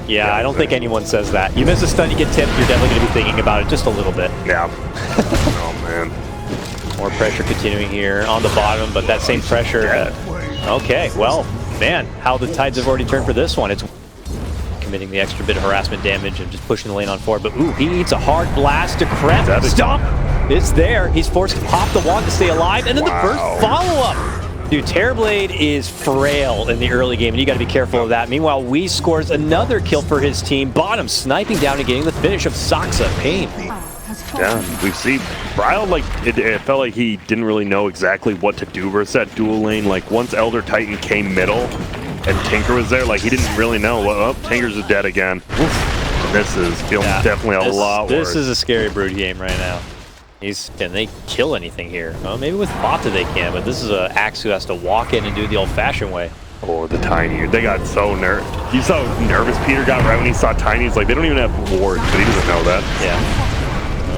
Yeah, I don't think anyone says that. You miss a stun, you get tipped, you're definitely going to be thinking about it just a little bit. Yeah. Oh, man. More pressure continuing here on the bottom, but that same pressure... Okay, well, man, how the tides have already turned for this one. It's committing the extra bit of harassment damage and just pushing the lane on forward. But, ooh, he eats a hard blast to Crep. Stomp! It's there. He's forced to pop the wand to stay alive, and then the first follow-up. Dude, Terrorblade is frail in the early game, and you got to be careful of that. Meanwhile, Wee scores another kill for his team. Bottom sniping down and getting the finish of Saksa. paiN. Yeah, we see Bryle, like, it felt like he didn't really know exactly what to do versus that dual lane. Like, once Elder Titan came middle and Tinker was there, like, he didn't really know. Oh, Tinker's dead again. Oof. This is feeling definitely a lot worse. This is a scary Brood game right now. Can they kill anything here? Well, maybe with Bata they can, but this is an Axe who has to walk in and do it the old-fashioned way. Oh, the Tiny. They got so nervous. You saw how nervous Peter got right when he saw Tiny. He's like, they don't even have wards, but he doesn't know that. Yeah.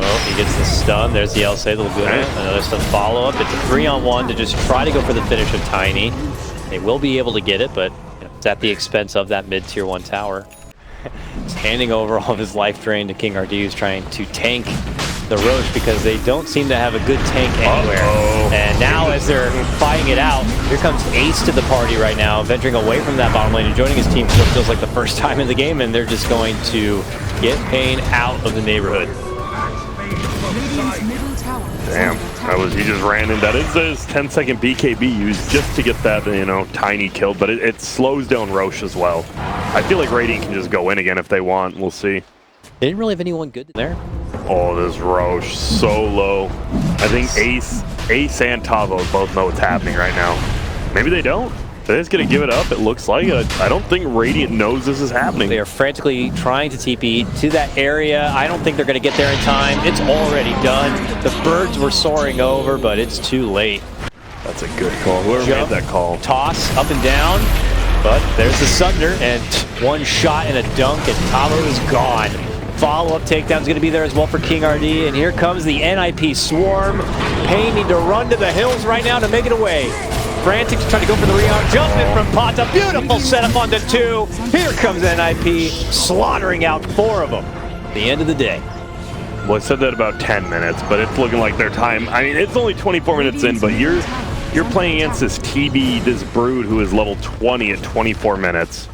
Oh, he gets the stun. There's the LC, the Laguna. Another stun follow-up. It's a 3-on-1 to just try to go for the finish of Tiny. They will be able to get it, but it's at the expense of that mid-tier 1 tower. Just handing over all of his life drain to King RD, who's trying to tank the Roche because they don't seem to have a good tank anywhere. And now as they're fighting it out, here comes Ace to the party right now, venturing away from that bottom lane and joining his team for what feels like the first time in the game, and they're just going to get paiN out of the neighborhood. Damn, he just ran in. That is his 10-second BKB used just to get that, Tiny killed, but it slows down Roche as well. I feel like Radiant can just go in again if they want. We'll see. They didn't really have anyone good there. Oh, this Roche, so low. I think Ace and Tavo both know what's happening right now. Maybe they don't. They're just going to give it up, it looks like. I don't think Radiant knows this is happening. They are frantically trying to TP to that area. I don't think they're going to get there in time. It's already done. The birds were soaring over, but it's too late. That's a good call. Whoever made that call. Toss up and down, but there's the Sunder, and one shot and a dunk, and Tavo is gone. Follow-up takedown's going to be there as well for King RD, and here comes the NiP swarm. paiN need to run to the hills right now to make it away. Frantic to try to go for the rebound. Jump in from Pata. Beautiful setup onto 2. Here comes NiP slaughtering out 4 of them. At the end of the day. Well, I said that about 10 minutes, but it's looking like their time. I mean, it's only 24 minutes in, but you're playing against this TB, this Brood who is level 20 at 24 minutes.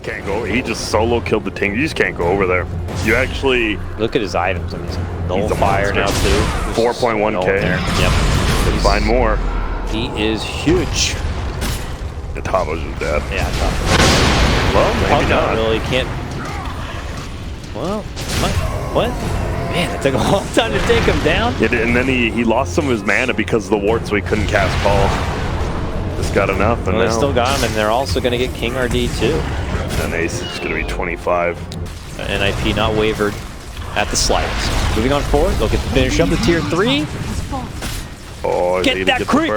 Can't go. He just solo killed the Ting. You just can't go over there. You actually look at his items. I mean, he's fire now too. 4.1k. Yep. Find more. He is huge. The Tavo's just dead. Yeah, Tavo. Well, maybe not. Really can't. Well, what? Man, it took a long time to take him down. And then he lost some of his mana because of the ward, so he couldn't cast Call. Just got enough, and they still got him, and they're also going to get King RD too. And Ace is going to be 25. NiP not wavered at the slightest. Moving on forward, they'll get the finish up the tier 3. Oh, get that creep!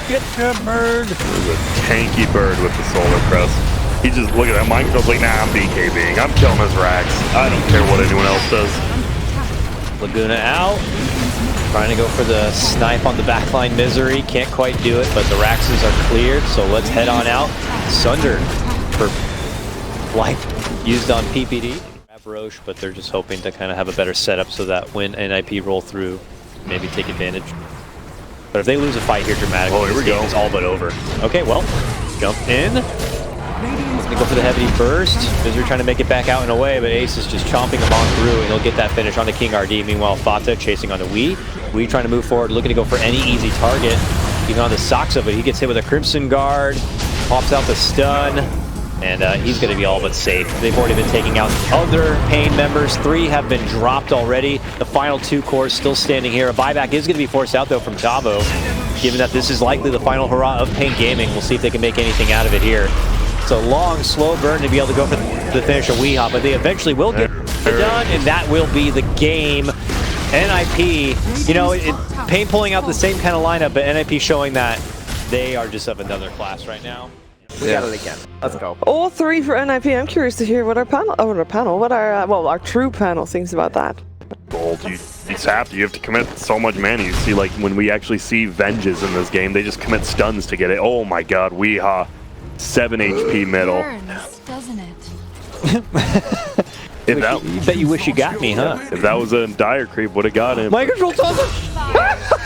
Get the bird! There's a tanky bird with the solar crest. He just, look at that, Minecraft's like, nah, I'm BKBing. I'm killing his racks. I don't care what anyone else does. Laguna out. Trying to go for the snipe on the backline Misery. Can't quite do it, but the Raxes are cleared, so let's head on out. Sunder for life used on PPD. Grab Roche, but they're just hoping to kind of have a better setup so that when NiP roll through, maybe take advantage. But if they lose a fight here dramatically, here we go. It's all but over. Okay, well, jump in. Gonna go for the heavy burst. Misery trying to make it back out and away, but Ace is just chomping him on through, and he'll get that finish on the King RD. Meanwhile, Fata chasing on the Wee. Wee trying to move forward, looking to go for any easy target. Even on the Saksa, but he gets hit with a Crimson Guard, pops out the stun, and he's going to be all but safe. They've already been taking out other paiN members. 3 have been dropped already. The final 2 cores still standing here. A buyback is going to be forced out, though, from Tavo. Given that this is likely the final hurrah of paiN Gaming, we'll see if they can make anything out of it here. It's a long, slow burn to be able to go for the finish of Weehaw, but they eventually will get it done, and that will be the game. NiP, paiN pulling out the same kind of lineup, but NiP showing that they are just of another class right now. We got it again. Let's go. All 3 for NiP. I'm curious to hear what our our true panel thinks about that. Gold. You have to commit so much mana. You see, like, when we actually see Venges in this game, they just commit stuns to get it. Oh my god, Weehaw. 7 HP middle. Burns, doesn't it? If that, You bet you wish you got me, huh? if that was a dire creep, would have got him. My control toss.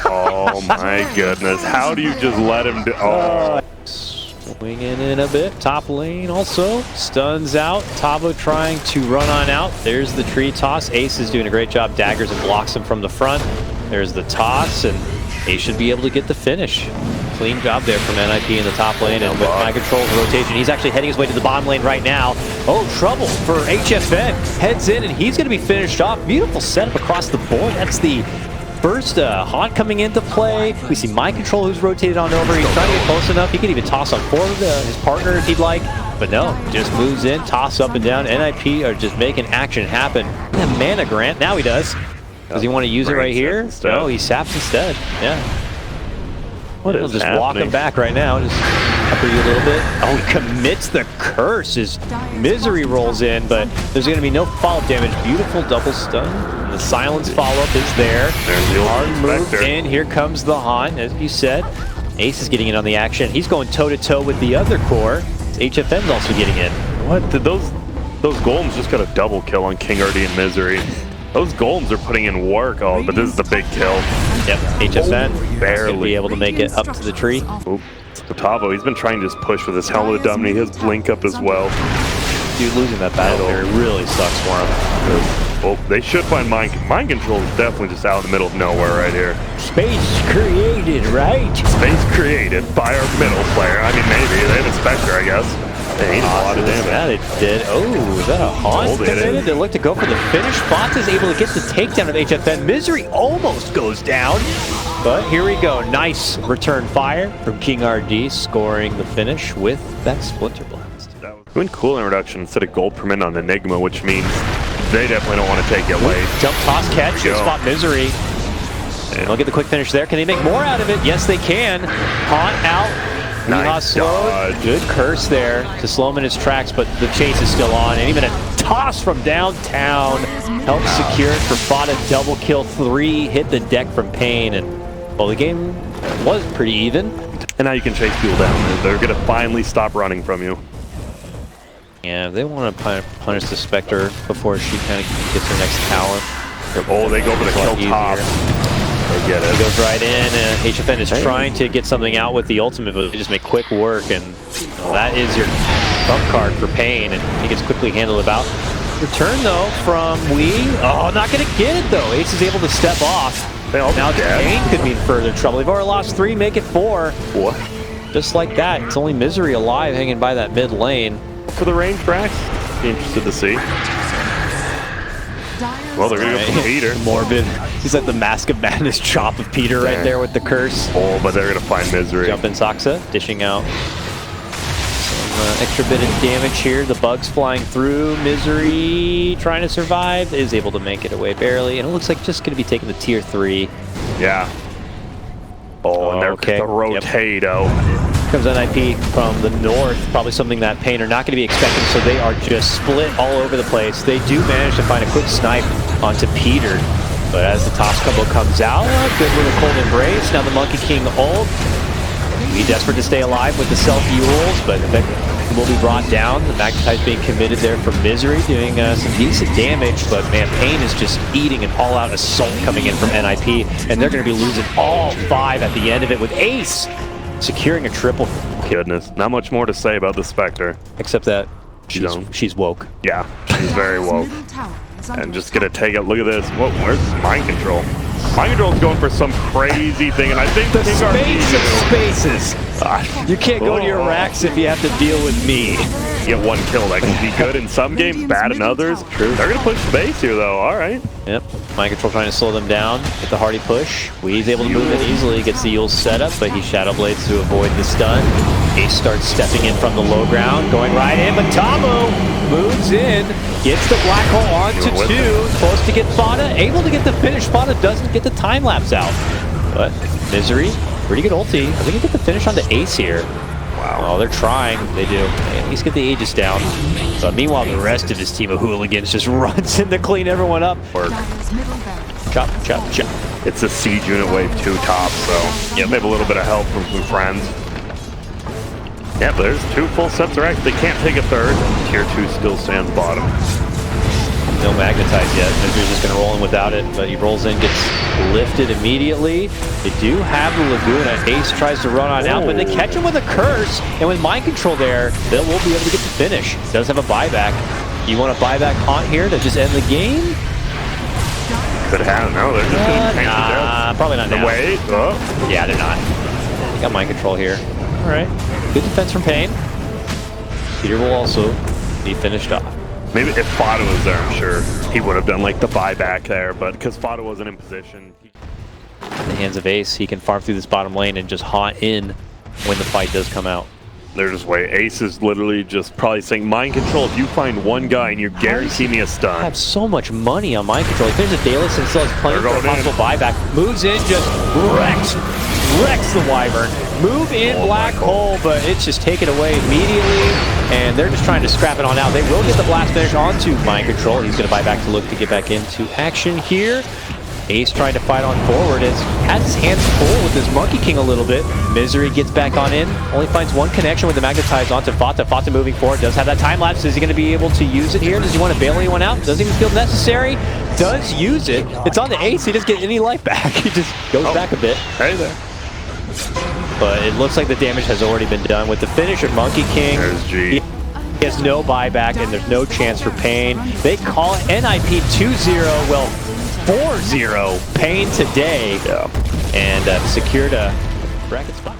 Oh my goodness! How do you just let him do? Oh. Swinging in a bit. Top lane also. Stuns out. Tavo trying to run on out. There's the tree toss. Ace is doing a great job. Daggers and blocks him from the front. There's the toss, and Ace should be able to get the finish. Clean job there from NiP in the top lane, and with my control's rotation, he's actually heading his way to the bottom lane right now. Oh, trouble for HFN. Heads in, and he's going to be finished off. Beautiful setup across the board. That's the first Haunt coming into play. We see my control who's rotated on over. He's trying to get close enough. He could even toss on forward his partner if he'd like, but no, just moves in, toss up and down. NiP are just making action happen. And mana grant, now he does. Does he want to use it right here? No, he saps instead. Yeah. He'll just walk him back right now. Just upper you a little bit. Oh, he commits the curse as Misery rolls in, but there's going to be no follow-up damage. Beautiful double stun. And the silence follow-up is there. There's the hard move Spectre. in. Here comes the Haunt, as you said. Ace is getting in on the action. He's going toe-to-toe with the other core. HFN's also getting in. What? Did those golems just got a double kill on King RD and Misery? Those golems are putting in work. Oh, but this is the big kill. Yep, HFN barely gonna be able to make it up to the tree. Oop. So Tavo, he's been trying to just push with his Helmet of Dominate, his blink up as well. Dude, losing that battle here really sucks for him. Well, they should find mind control is definitely just out in the middle of nowhere right here. Space created, right? Space created by our middle player. I mean, maybe they have a Spectre, I guess. They need a lot of damage. Yeah, they did. Oh, is that a Haunt committed? They look to go for the finish. Fox is able to get the takedown of HFN. Misery almost goes down, but here we go. Nice return fire from King RD, scoring the finish with that Splinter Blast. Doing cooldown reduction instead of gold per minute on Enigma, which means they definitely don't want to take it late. Jump toss catch, good spot Misery. And they'll get the quick finish there. Can they make more out of it? Yes, they can. Haunt out. Nice slowed. Good curse there to slow him in his tracks, but the chase is still on. And even a toss from downtown helps secure it for Fada. Double kill 3, hit the deck from paiN, and well, the game was pretty even. And now you can chase people down. They're going to finally stop running from you. Yeah, they want to punish the Spectre before she kind of gets her next talent. Oh, they go for the kill top. They get it. He goes right in, and HFN is trying to get something out with the ultimate, but they just make quick work, and that is your trump card for paiN, and he gets quickly handled about. Return, though, from Wii. Oh, not going to get it, though. Ace is able to step off. Now paiN could be in further trouble. They've already lost 3, make it 4. What? Just like that. It's only Misery alive hanging by that mid lane. For the range tracks, be interested to see. Well, they're going to go for Peter. Morbid. He's like the Mask of Madness chop of Peter right there with the curse. Oh, but they're going to find Misery. Jump in Saksa, dishing out some extra bit of damage here. The bugs flying through. Misery trying to survive. Is able to make it away barely. And it looks like just going to be taking the tier 3. Yeah. Oh, and they're the Rotato. Comes NiP from the north, probably something that paiN are not going to be expecting, so they are just split all over the place. They do manage to find a quick snipe onto Peter, but as the toss combo comes out, good little cold embrace. Now the Monkey King ult. Be desperate to stay alive with the self-Yules, but will be brought down. The Magnetite's being committed there for Misery, doing some decent damage, but man, paiN is just eating an all-out assault coming in from NiP, and they're going to be losing all 5 at the end of it with Ace securing a triple. Goodness, not much more to say about the Spectre. Except that she's woke. Yeah, she's very woke. And just gonna take it. Look at this. Whoa, where's Mind Control? Mind Control's going for some crazy thing, and I think the space of spaces. You can't go to your racks if you have to deal with me. Get 1 kill. That can be good in some games, bad in others. True. They're gonna push space here, though. All right. Yep. Mind Control trying to slow them down with the hardy push. Wee's able to move in easily, gets the Yules set up, but he Shadow Blades to avoid the stun. Ace starts stepping in from the low ground, going right in, but Tavo moves in, gets the black hole onto 2, close to get Fada, able to get the finish. Fada doesn't get the time lapse out, but Misery, pretty good ulti. I think he get the finish onto Ace here. Wow. Oh, they're trying. They do. They at least get the Aegis down. But meanwhile, the rest of his team of hooligans just runs in to clean everyone up. Chop, chop, chop. It's a siege unit wave 2 top, so they have a little bit of help from some friends. Yeah, but there's 2 full sets of racks. They can't take a third. Tier 2 still stands bottom. No magnetize yet. Misery's just going to roll in without it, but he rolls in, gets lifted immediately. They do have the Laguna. Ace tries to run on out, but they catch him with a curse, and with mind control there, they will be able to get the finish. Does have a buyback. You want a buyback haunt here to just end the game? Could have. No, they're just going to change the death. Probably not now. Wait. Oh. Yeah, they're not. They got mind control here. All right. Good defense from paiN. Peter will also be finished off. Maybe if Fada was there, I'm sure he would have done like the buyback there, but because Fada wasn't in position. In the hands of Ace, he can farm through this bottom lane and just haunt in when the fight does come out. They're just waiting. Ace is literally just probably saying, mind control, if you find one guy and you guarantee me a stun. I have so much money on mind control. If there's a Daedalus and still has plenty for a possible buyback, moves in, just wrecks the Wyvern. Move in Black Hole, but it's just taken away immediately, and they're just trying to scrap it on out. They will get the blast finish onto mind control. He's going to buy back to look to get back into action here. Ace trying to fight on forward, has his hands full with his Monkey King a little bit. Misery gets back on in, only finds one connection with the Magnetize onto Fata. Fata moving forward, does have that time lapse. Is he going to be able to use it here? Does he want to bail anyone out? Doesn't even feel necessary. Does use it. It's on the Ace. He doesn't get any life back. He just goes back a bit. Hey there. But it looks like the damage has already been done with the finish of Monkey King. There's G. He has no buyback, and there's no chance for paiN. They call it NiP 2-0, well, 4-0 paiN today, and secured a bracket spot.